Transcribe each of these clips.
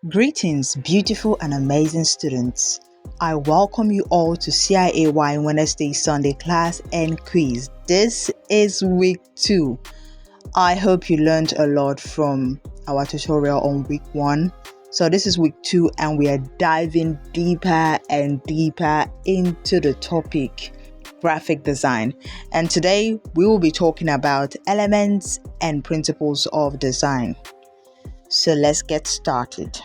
Greetings, beautiful and amazing students. I welcome you all to CIAY Wednesday Sunday class and quiz. This is week 2. I hope you learned a lot from our tutorial on week 1. So this is week 2 and we are diving deeper and deeper into the topic graphic design. And today we will be talking about elements and principles of design. So let's get started.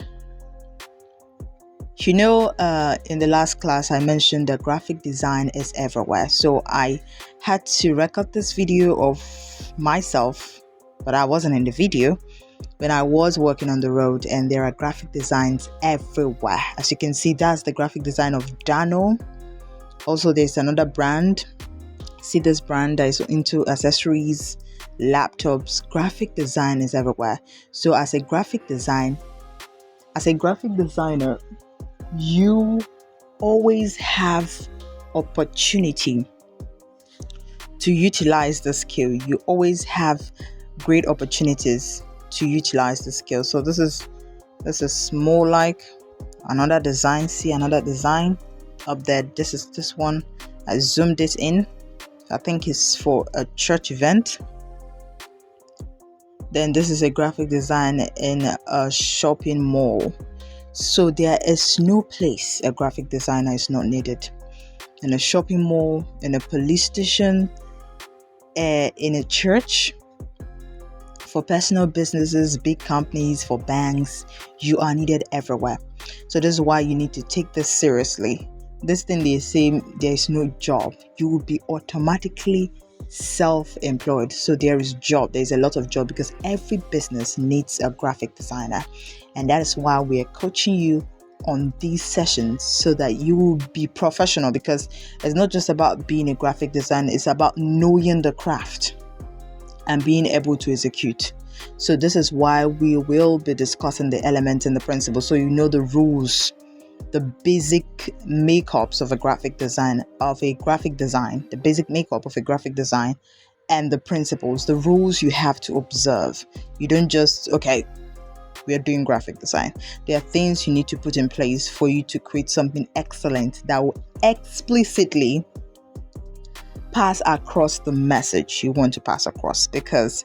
In the last class I mentioned that graphic design is everywhere. So I had to record this video of myself, but I wasn't in the video, when I was working on the road, and there are graphic designs everywhere. As you can see, that's the graphic design of Dano. Also, there's another brand. See this brand that is into accessories, laptops. Graphic design is everywhere. So as a graphic designer, you always have opportunity to utilize the skill. You always have great opportunities to utilize the skill. So this is more like another design. See another design up there. This one. I zoomed it in. I think it's for a church event. Then this is a graphic design in a shopping mall. So there is no place a graphic designer is not needed. In a shopping mall, in a police station, in a church, for personal businesses, big companies, for banks, you are needed everywhere. So this is why you need to take this seriously. This thing they say there is no job. You will be automatically self-employed. So there is a lot of job, because every business needs a graphic designer. And that is why we are coaching you on these sessions, so that you will be professional, because it's not just about being a graphic designer, it's about knowing the craft and being able to execute. So this is why we will be discussing the elements and the principles, so you know the rules, the basic makeups of a graphic design, the basic makeup of a graphic design, and the principles, the rules you have to observe. You don't just, we are doing graphic design. There are things you need to put in place for you to create something excellent that will explicitly pass across the message you want to pass across. Because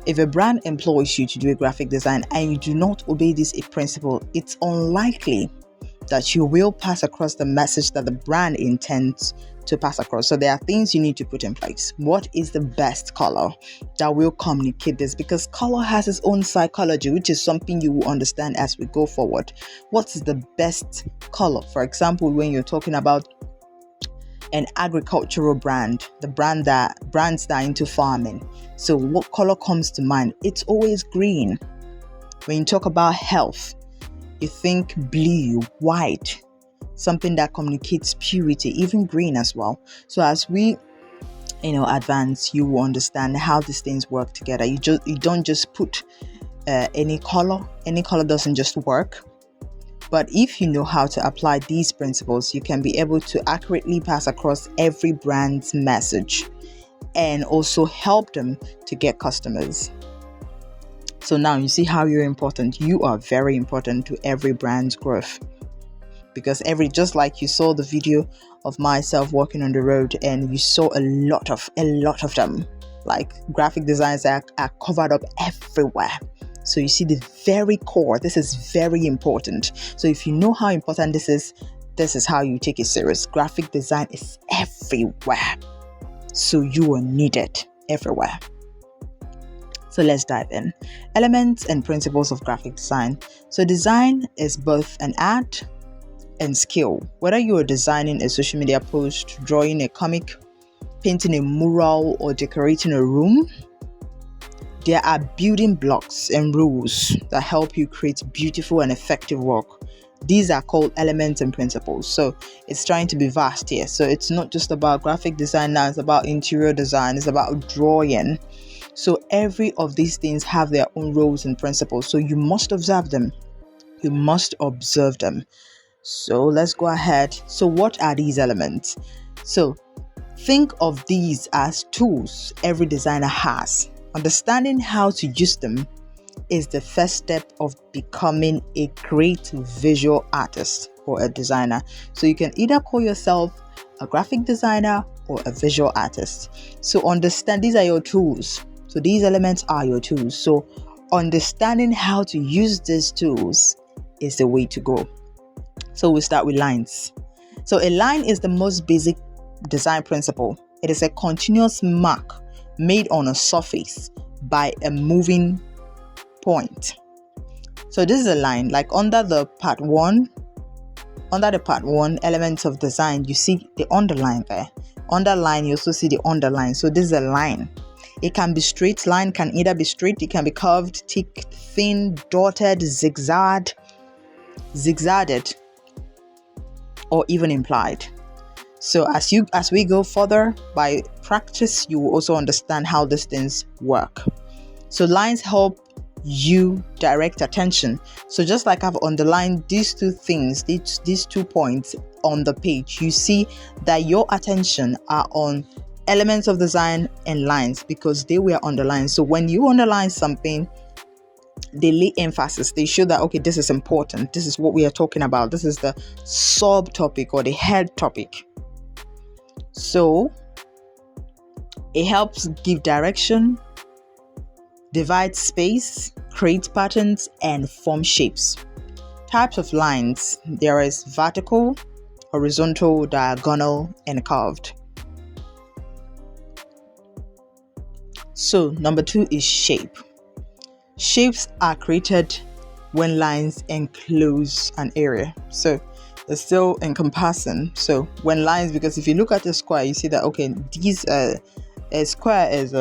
if a brand employs you to do a graphic design and you do not obey this principle, it's unlikely that you will pass across the message that the brand intends to pass across. So there are things you need to put in place. What is the best color that will communicate this? Because color has its own psychology, which is something you will understand as we go forward. What is the best color? For example, when you're talking about an agricultural brand, the brands that are into farming. So what color comes to mind? It's always green. When you talk about health, you think blue, white, something that communicates purity, even green as well. So as we advance, you will understand how these things work together. You don't just put any color. Any color doesn't just work. But if you know how to apply these principles, you can be able to accurately pass across every brand's message and also help them to get customers. So now you see how you're important. You are very important to every brand's growth, because just like you saw the video of myself working on the road, and you saw a lot of them, like graphic designs are covered up everywhere. So you see the very core. This is very important. So if you know how important this is how you take it serious. Graphic design is everywhere. So you are needed everywhere. So let's dive in. Elements and principles of graphic design. So design is both an art and skill. Whether you are designing a social media post, drawing a comic, painting a mural, or decorating a room, there are building blocks and rules that help you create beautiful and effective work. These are called elements and principles. So it's trying to be vast here. So it's not just about graphic design now, it's about interior design, it's about drawing. So every of these things have their own rules and principles. So you must observe them. So let's go ahead. So what are these elements? So think of these as tools every designer has. Understanding how to use them is the first step of becoming a great visual artist or a designer. So you can either call yourself a graphic designer or a visual artist. So understand, these are your tools. So these elements are your tools. So understanding how to use these tools is the way to go. So we'll start with lines. So a line is the most basic design principle. It is a continuous mark made on a surface by a moving point. So this is a line, like under the part one elements of design, you see the underline there. Underline, you also see the underline. So this is a line. It can be straight line, can either be straight, it can be curved, thick, thin, dotted, zigzagged, or even implied. So as we go further by practice, you will also understand how these things work. So lines help you direct attention. So just like I've underlined these two things, these 2 points on the page, you see that your attention are on elements of design and lines because they were underlined. So when you underline something, they lay emphasis. They show that, okay, this is important. This is what we are talking about. This is the subtopic or the head topic. So it helps give direction, divide space, create patterns, and form shapes. Types of lines: there is vertical, horizontal, diagonal, and curved. So number 2 is shape. Shapes are created when lines enclose an area. So it's still encompassing. So when lines, because if you look at a square, you see that, okay, a square is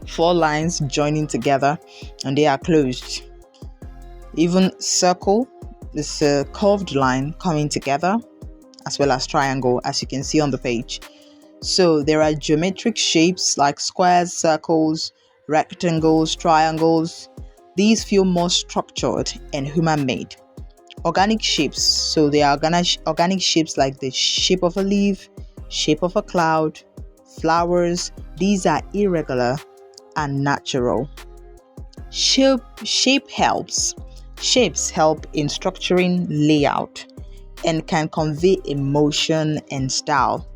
4 lines joining together and they are closed. Even circle is a curved line coming together, as well as triangle, as you can see on the page. So there are geometric shapes like squares, circles, rectangles, triangles. These feel more structured and human-made. Organic shapes. So they are organic shapes like the shape of a leaf, shape of a cloud, flowers. These are irregular and natural. Shape helps. Shapes help in structuring layout and can convey emotion and style.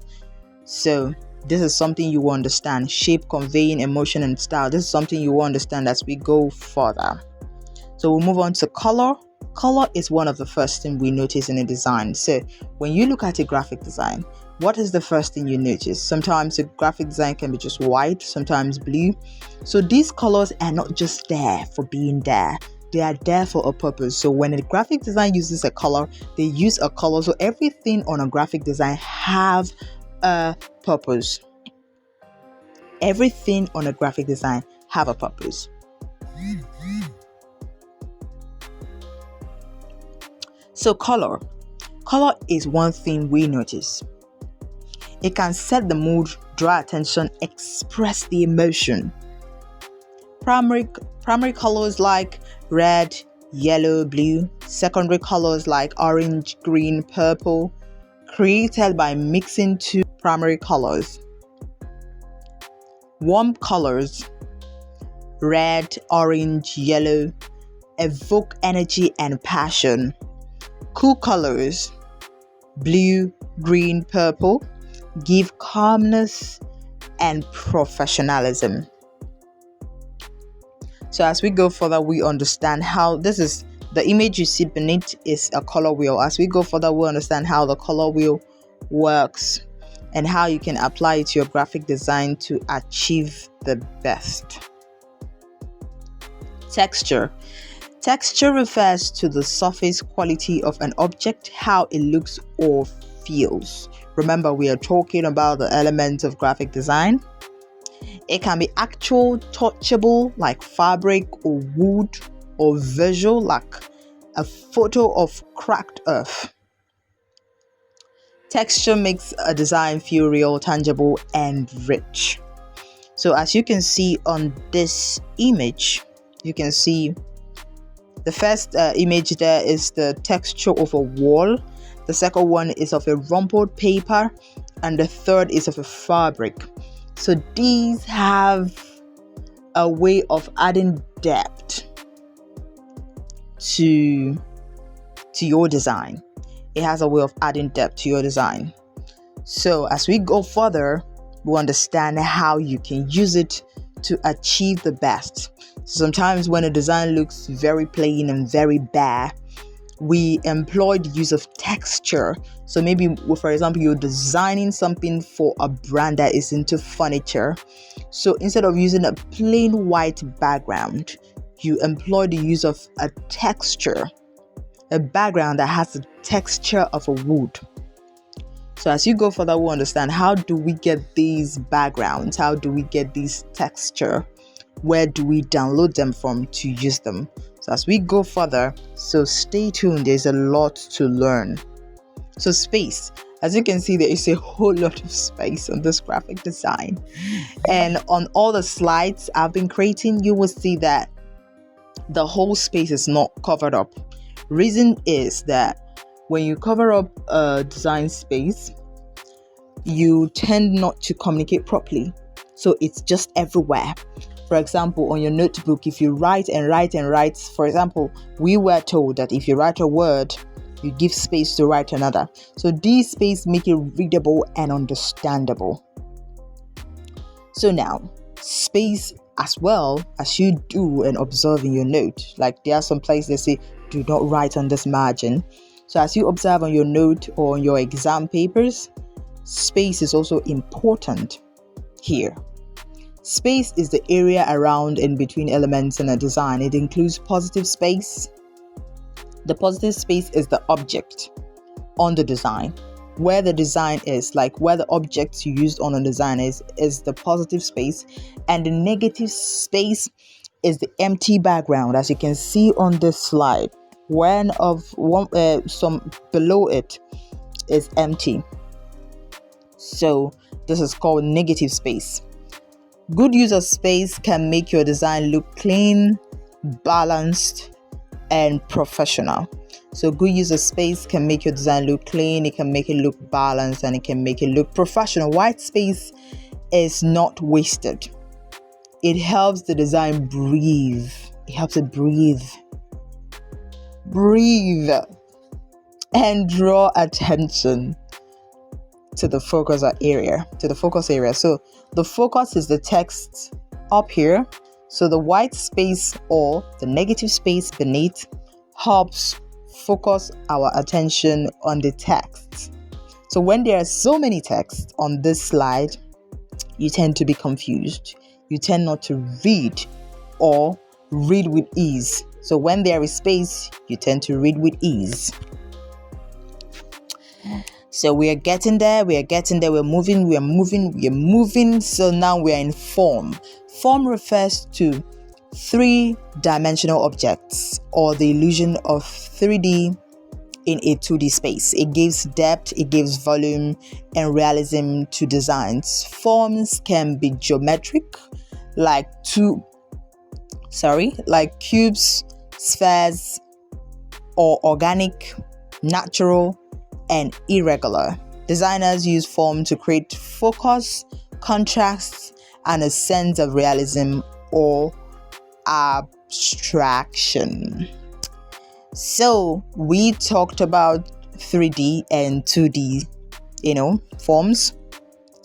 So this is something you will understand. Shape conveying emotion and style. This is something you will understand as we go further. So we'll move on to color. Color is one of the first things we notice in a design. So when you look at a graphic design, what is the first thing you notice? Sometimes a graphic design can be just white, sometimes blue. So these colors are not just there for being there. They are there for a purpose. So when a graphic design uses a color, they use a color. So everything on a graphic design have a purpose. Everything on a graphic design have a purpose. So color is one thing we notice. It can set the mood, draw attention, express the emotion. Primary colors like red, yellow, blue. Secondary colors like orange, green, purple, created by mixing 2 primary colors. Warm colors, red, orange, yellow, evoke energy and passion. Cool colors, blue, green, purple, give calmness and professionalism. So as we go further, we understand how this is the image you see beneath is a color wheel. As we go further, we understand how the color wheel works and how you can apply it to your graphic design to achieve the best. Texture. Texture refers to the surface quality of an object, how it looks or feels. Remember, we are talking about the elements of graphic design. It can be actual, touchable, like fabric or wood, or visual, like a photo of cracked earth. Texture makes a design feel real, tangible, and rich. So as you can see on this image, you can see the first image there is the texture of a wall. The second one is of a rumpled paper, and the third is of a fabric. So these have a way of adding depth to your design. It has a way of adding depth to your design. So as we go further, we understand how you can use it to achieve the best. So sometimes when a design looks very plain and very bare, we employ the use of texture. So maybe, for example, you're designing something for a brand that is into furniture. So instead of using a plain white background, you employ the use of a texture, a background that has the texture of a wood. So as you go further, we'll understand, how do we get these backgrounds? How do we get these texture? Where do we download them from to use them? So as we go further, so stay tuned, there's a lot to learn. So space, as you can see, there is a whole lot of space on this graphic design. And on all the slides I've been creating, you will see that the whole space is not covered up. Reason is that when you cover up a design space, you tend not to communicate properly. So it's just everywhere. For example, on your notebook, if you write and write and write, for example, we were told that if you write a word, you give space to write another. So these space make it readable and understandable. So now, space as well as you do and observe in your note. Like there are some places they say, do not write on this margin. So as you observe on your note or on your exam papers, space is also important here. Space is the area around and between elements in a design. It includes positive space. The positive space is the object on the design. Where the design is, like where the objects you used on a design is the positive space. And the negative space is the empty background, as you can see on this slide. Some below it is empty. So this is called negative space. Good use of space can make your design look clean, balanced, and professional. So good use of space can make your design look clean, it can make it look balanced, and it can make it look professional. White space is not wasted. It helps the design breathe. It helps it breathe and draw attention to the focus area. So the focus is the text up here. So the white space or the negative space beneath helps focus our attention on the text. So when there are so many texts on this slide, you tend to be confused. You tend not to read or read with ease. So when there is space, you tend to read with ease. So we are getting there. We're moving. So now we are in form. Form refers to three-dimensional objects or the illusion of 3D in a 2D space. It gives depth, it gives volume and realism to designs. Forms can be geometric, like cubes, spheres, or organic, natural, and irregular. Designers use form to create focus, contrast, and a sense of realism or abstraction. So we talked about 3D and 2D, forms.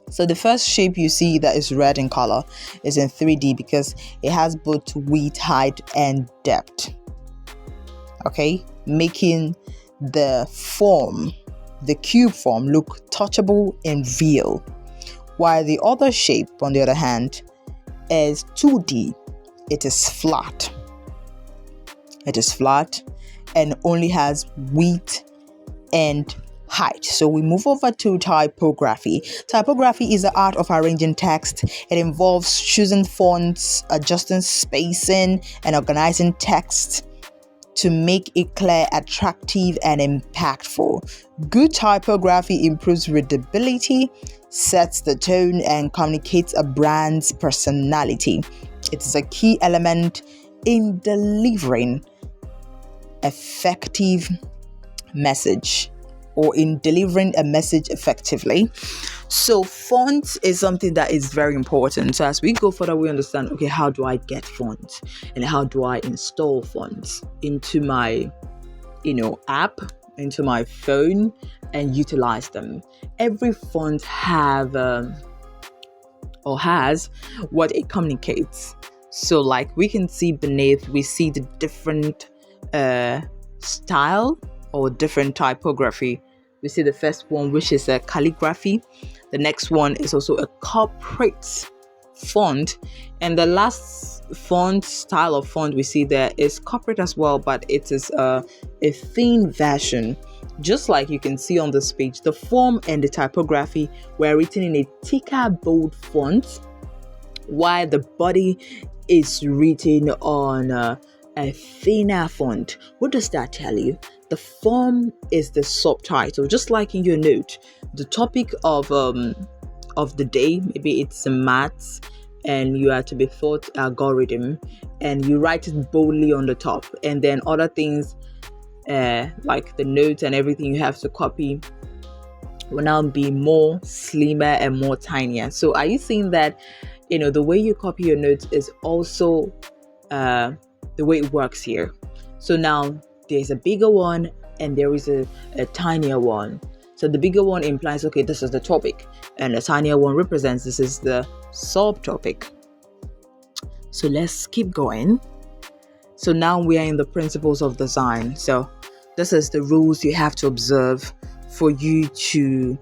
So the first shape you see that is red in color is in 3D because it has both width, height, and depth. Okay, making the form, the cube form, look touchable and real. While the other shape, on the other hand, is 2D. It is flat. And only has width and height. So we move over to typography. Typography is the art of arranging text. It involves choosing fonts, adjusting spacing, and organizing text to make it clear, attractive, and impactful. Good typography improves readability, sets the tone, and communicates a brand's personality. It is a key element in delivering effective message or in delivering a message effectively. So font is something that is very important. So as we go further, we understand, okay, how do I get fonts and how do I install fonts into my, app, into my phone and utilize them. Every font has what it communicates. So like we can see beneath, we see the different style or different typography. We see the first one, which is a calligraphy. The next one is also a corporate font. And the last font style of font we see there is corporate as well, but it is a thin version. Just like you can see on this page, the form and the typography were written in a thicker, bold font, while the body is written on a thinner font. What does that tell you? The form is the subtitle, just like in your note. The topic of the day, maybe it's maths, and you are to be taught algorithm, and you write it boldly on the top, and then other things like the notes and everything you have to copy will now be more slimmer and more tinier. So are you seeing that the way you copy your notes is also the way it works here? So now there's a bigger one and there is a tinier one. So the bigger one implies, okay, this is the topic, and the tinier one represents this is the subtopic. So let's keep going. So now we are in the principles of design. So this is the rules you have to observe for you to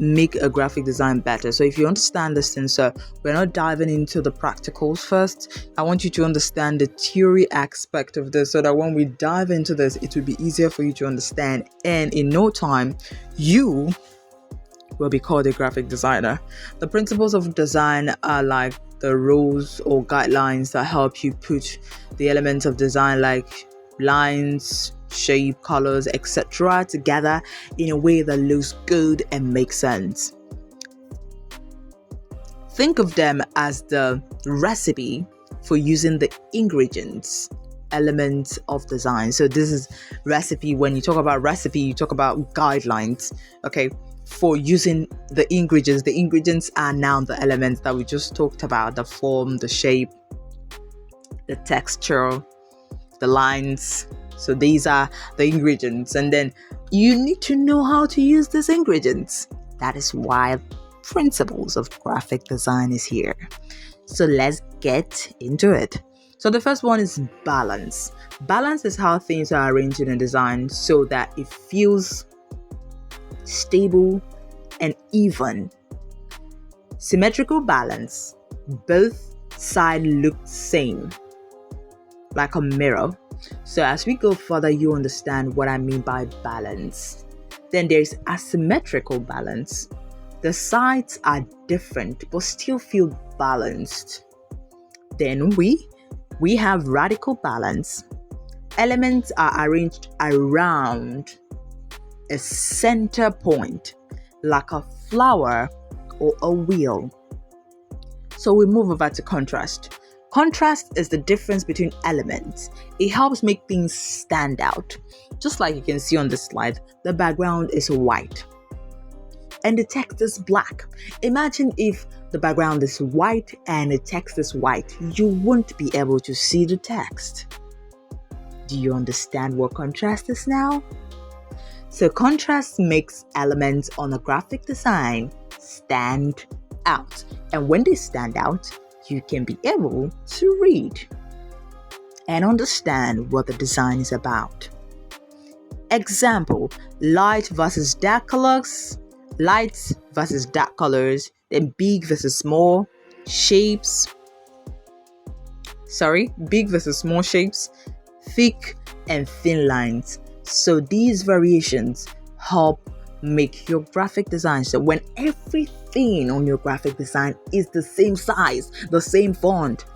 make a graphic design better. So if you understand this thing, so we're not diving into the practicals first. I want you to understand the theory aspect of this so that when we dive into this, it will be easier for you to understand. And in no time, you will be called a graphic designer. The principles of design are like the rules or guidelines that help you put the elements of design like lines, shape, colors, etc. together in a way that looks good and makes sense. Think of them as the recipe for using the ingredients, elements of design. So this is recipe. When you talk about recipe, you talk about guidelines, okay, for using the ingredients. The ingredients are now the elements that we just talked about: the form, the shape, the texture, the lines. So these are the ingredients, and then you need to know how to use these ingredients. That is why principles of graphic design is here. So let's get into it. So the first one is balance. Balance is how things are arranged in a design so that it feels stable and even. Symmetrical balance. Both sides look same, like a mirror. So as we go further, you understand what I mean by balance. Then there's asymmetrical balance. The sides are different but still feel balanced. Then we have radical balance. Elements are arranged around a center point, like a flower or a wheel. So we move over to contrast. Contrast is the difference between elements. It helps make things stand out. Just like you can see on the slide, the background is white and the text is black. Imagine if the background is white and the text is white. You won't be able to see the text. Do you understand what contrast is now? So contrast makes elements on a graphic design stand out. And when they stand out, you can be able to read and understand what the design is about. Example, light versus dark colors, light versus dark colors, then big versus small shapes. Big versus small shapes, thick and thin lines. So these variations help make your graphic design. So when everything on your graphic design is the same size, the same font,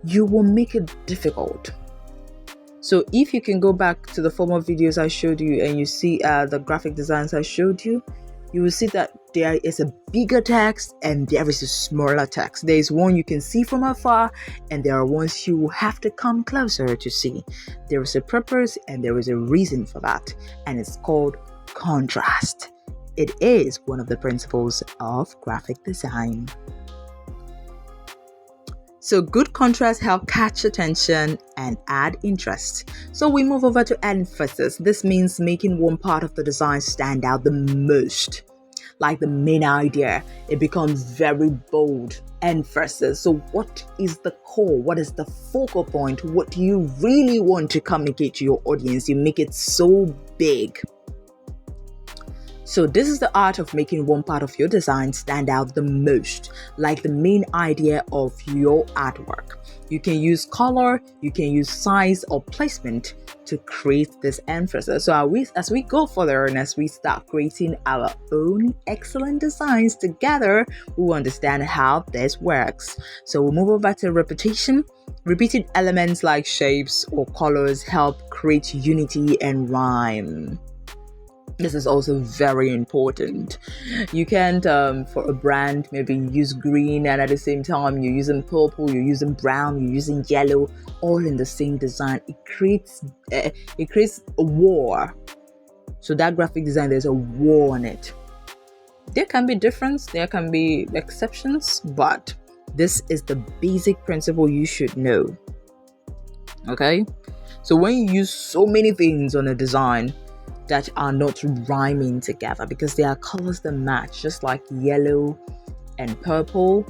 you will make it difficult. So if you can go back to the former videos I showed you and you see the graphic designs I showed you, you will see that there is a bigger text and there is a smaller text. There is one you can see from afar and there are ones you will have to come closer to see. There is a purpose and there is a reason for that, and it's called contrast. it is one of the principles of graphic design. So good contrast help catch attention and add interest. So we move over to emphasis. This means making one part of the design stand out the most. Like the main idea, it becomes very bold. Emphasis. So what is the core? What is the focal point? What do you really want to communicate to your audience? You make it so big. So this is the art of making one part of your design stand out the most, like the main idea of your artwork. You can use color, you can use size or placement to create this emphasis. So as we go further and as we start creating our own excellent designs together, we will understand how this works. So we'll move over to repetition. Repeated elements like shapes or colors help create unity and rhyme. This is also very important. You can't, for a brand, maybe use green and at the same time you're using purple, you're using brown, you're using yellow, all in the same design. It creates a war. So that graphic design, there's a war on it. There can be difference, there can be exceptions, but this is the basic principle you should know. Okay? So when you use so many things on a design that are not rhyming together, because there are colors that match, just like yellow and purple,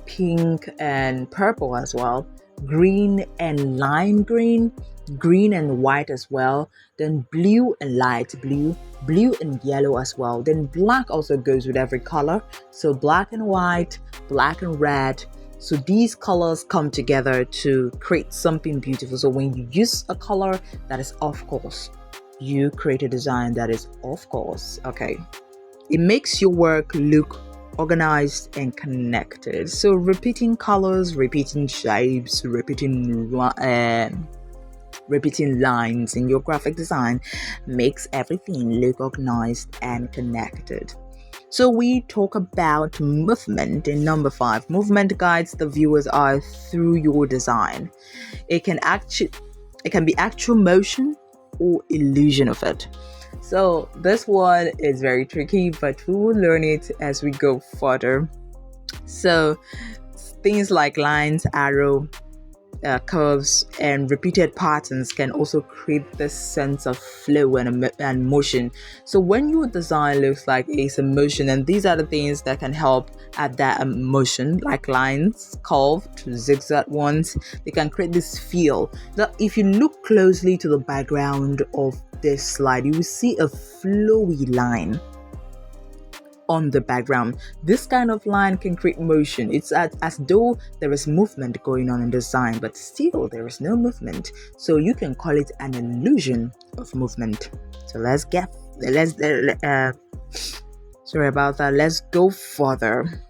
pink and purple as well, green and lime green, green and white as well, then blue and light blue, blue and yellow as well. Then black also goes with every color. So black and white, black and red. So these colors come together to create something beautiful. So when you use a color that is off course, you create a design that is off course. Okay. It makes your work look organized and connected. So repeating colors, repeating shapes, repeating lines in your graphic design makes everything look organized and connected. So we talk about movement in number 5. Movement guides the viewer's eye through your design. It can be actual motion or illusion of it. So this one is very tricky, but we will learn it as we go further. So things like lines, arrow, curves, and repeated patterns can also create this sense of flow and motion. So when your design looks like it's a motion, and these are the things that can help add that motion, like lines, curved, zigzag ones, they can create this feel that if you look closely to the background of this slide, you will see a flowy line on the background. This kind of line can create motion. It's as though there is movement going on in design, but still there is no movement. So you can call it an illusion of movement. So let's go further.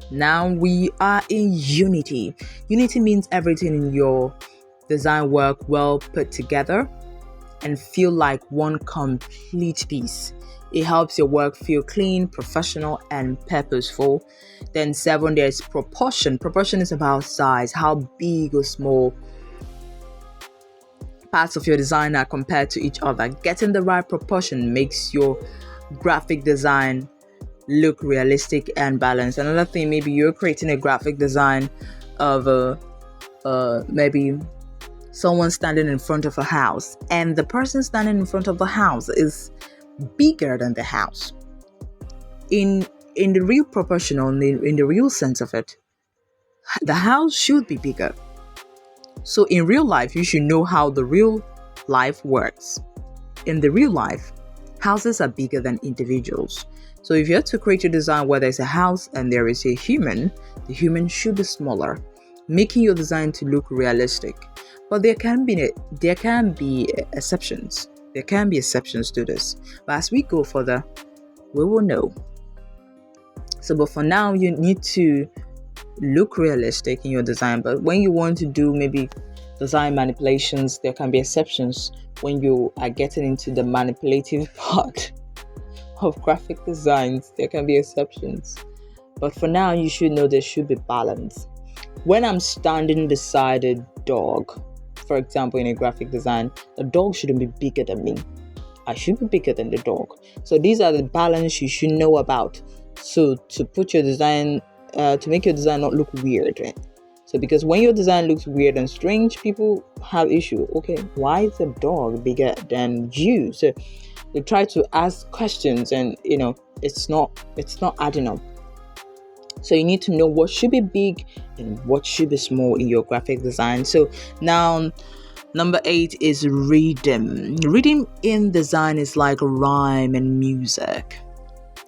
Now we are in unity. Unity means everything in your design work well put together and feel like one complete piece. It helps your work feel clean, professional, and purposeful. Then 7, there's proportion. Proportion is about size, how big or small parts of your design are compared to each other. Getting the right proportion makes your graphic design look realistic and balanced. Another thing, maybe you're creating a graphic design of maybe someone standing in front of a house, and the person standing in front of the house is bigger than the house. In the real proportional, in the real sense of it, the house should be bigger. So in real life, you should know how the real life works. In the real life, houses are bigger than individuals. So if you have to create a design where there's a house and there is a human, the human should be smaller, making your design to look realistic. But there can be exceptions. There can be exceptions to this. But as we go further, we will know. So, but for now, you need to look realistic in your design. But when you want to do maybe design manipulations, there can be exceptions when you are getting into the manipulative part of graphic designs. There can be exceptions. But for now, you should know there should be balance. When I'm standing beside a dog, for example, in a graphic design, the dog shouldn't be bigger than me. I should be bigger than the dog. So these are the balance you should know about. So to put your design, to make your design not look weird. Right? So because when your design looks weird and strange, people have issue. Okay, why is the dog bigger than you? So they try to ask questions, and it's not adding up. So you need to know what should be big and what should be small in your graphic design. So now, number 8 is rhythm. Rhythm in design is like rhyme and music.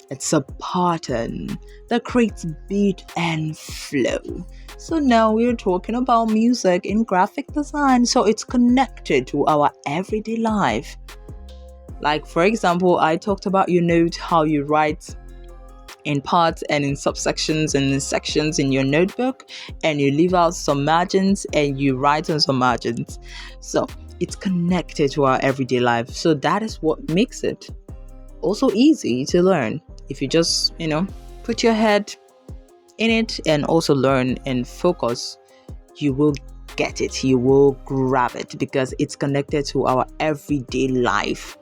It's a pattern that creates beat and flow. So now we're talking about music in graphic design. So it's connected to our everyday life. Like, for example, I talked about how you write in parts and in subsections and in sections in your notebook, and you leave out some margins and you write on some margins. So it's connected to our everyday life. So that is what makes it also easy to learn. If you just, put your head in it and also learn and focus, you will get it. You will grab it because it's connected to our everyday life.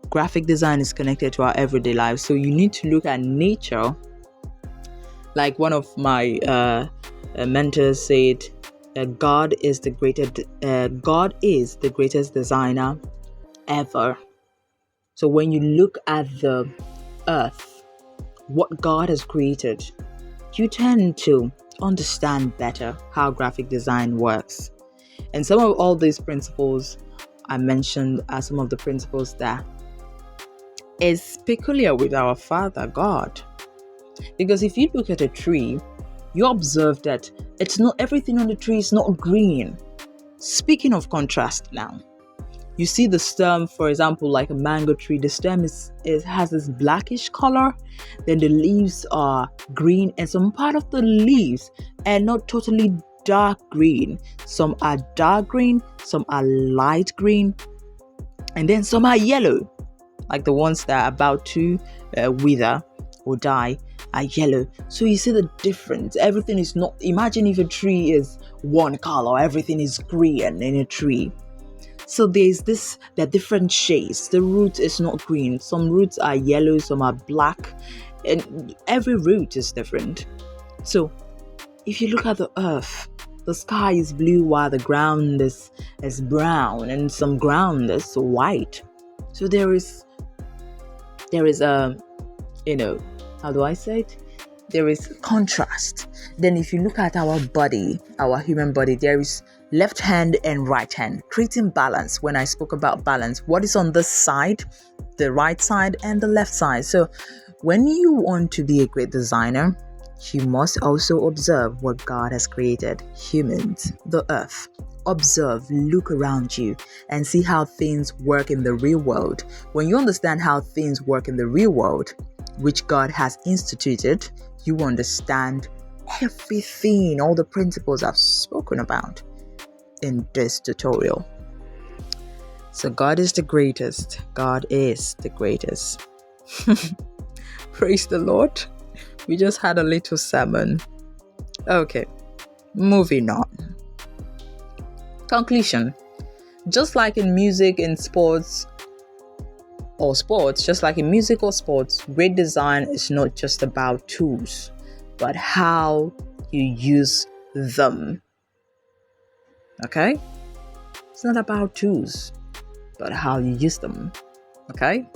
Graphic design is connected to our everyday life. So you need to look at nature. Like one of my mentors said, God is the greatest designer ever. So when you look at the earth, what God has created, you tend to understand better how graphic design works. And some of all these principles I mentioned are some of the principles that is peculiar with our Father God. Because if you look at a tree, you observe that it's not everything on the tree is not green. Speaking of contrast now, you see the stem, for example, like a mango tree, the stem has this blackish color, then the leaves are green, and some part of the leaves are not totally dark green. Some are dark green, some are light green, and then some are yellow. Like the ones that are about to wither or die are yellow. So you see the difference. Everything is not, imagine if a tree is one color, everything is green in a tree. So there are different shades. The root is not green. Some roots are yellow, some are black, and every root is different. So if you look at the earth, the sky is blue while the ground is brown, and some ground is white. So there is how do I say it? There is contrast. Then if you look at our body, our human body, there is left hand and right hand, creating balance. When I spoke about balance, what is on this side, the right side and the left side. So when you want to be a great designer, you must also observe what God has created, humans, the earth. Observe, look around you and see how things work in the real world. When you understand how things work in the real world, which God has instituted, you understand everything, all the principles I've spoken about in this tutorial. So God is the greatest. God is the greatest. Praise the Lord. We just had a little sermon. Okay, moving on. Conclusion. Just like in music and sports, just like in music or sports, great design is not just about tools, but how you use them. Okay? It's not about tools, but how you use them. Okay?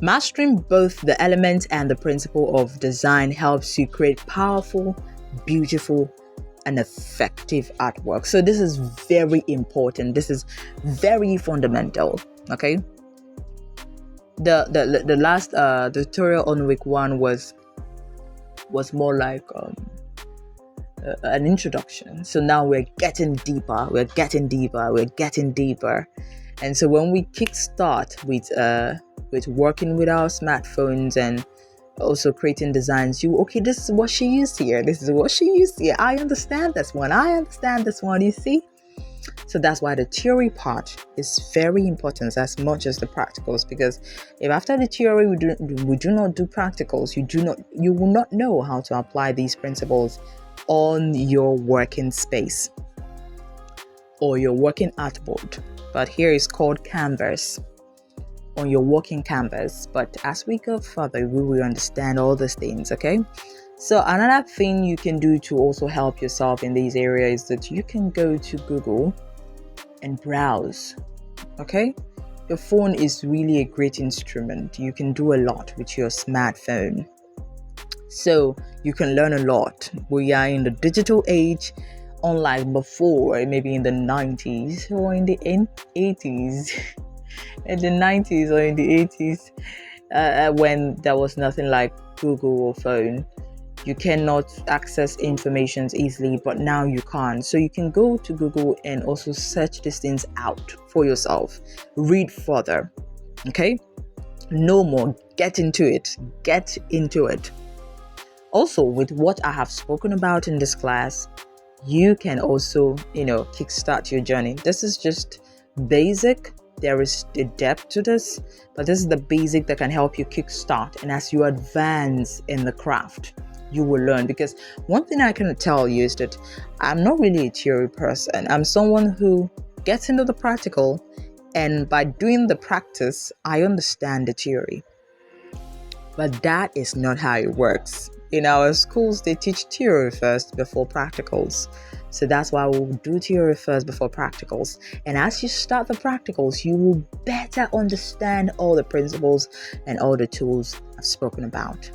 Mastering both the elements and the principle of design helps you create powerful, beautiful, and effective artwork. So this is very important. This is very fundamental. Okay. The last tutorial on week 1 was more like an introduction. So now we're getting deeper. And so when we kickstart with working with our smartphones and also creating designs, this is what she used here. I understand this one. You see? So that's why the theory part is very important as much as the practicals, because if after the theory we do not do practicals, you will not know how to apply these principles on your working space. or your working artboard, but here it's called canvas, on your working canvas. But as we go further, we will understand all these things, okay? So another thing you can do to also help yourself in these areas is that you can go to Google and browse, okay? Your phone is really a great instrument. You can do a lot with your smartphone. So you can learn a lot. We are in the digital age, unlike before, maybe in the 90s or in the 80s. In the 90s or in the 80s, when there was nothing like Google or phone. You cannot access information easily, but now you can. So you can go to Google and also search these things out for yourself. Read further, okay? No more. Get into it. Get into it. Also, with what I have spoken about in this class, you can also, kickstart your journey. This is just basic. There is a depth to this, but this is the basic that can help you kickstart. And as you advance in the craft, you will learn. Because one thing I can tell you is that I'm not really a theory person. I'm someone who gets into the practical, and by doing the practice, I understand the theory. But that is not how it works. In our schools, they teach theory first before practicals. So that's why we'll do theory first before practicals. And as you start the practicals, you will better understand all the principles and all the tools I've spoken about.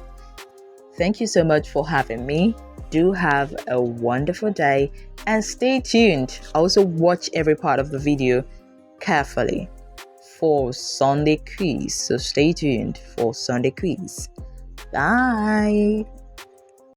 Thank you so much for having me. Do have a wonderful day and stay tuned. Also watch every part of the video carefully for Sunday quiz. So stay tuned for Sunday quiz. Bye.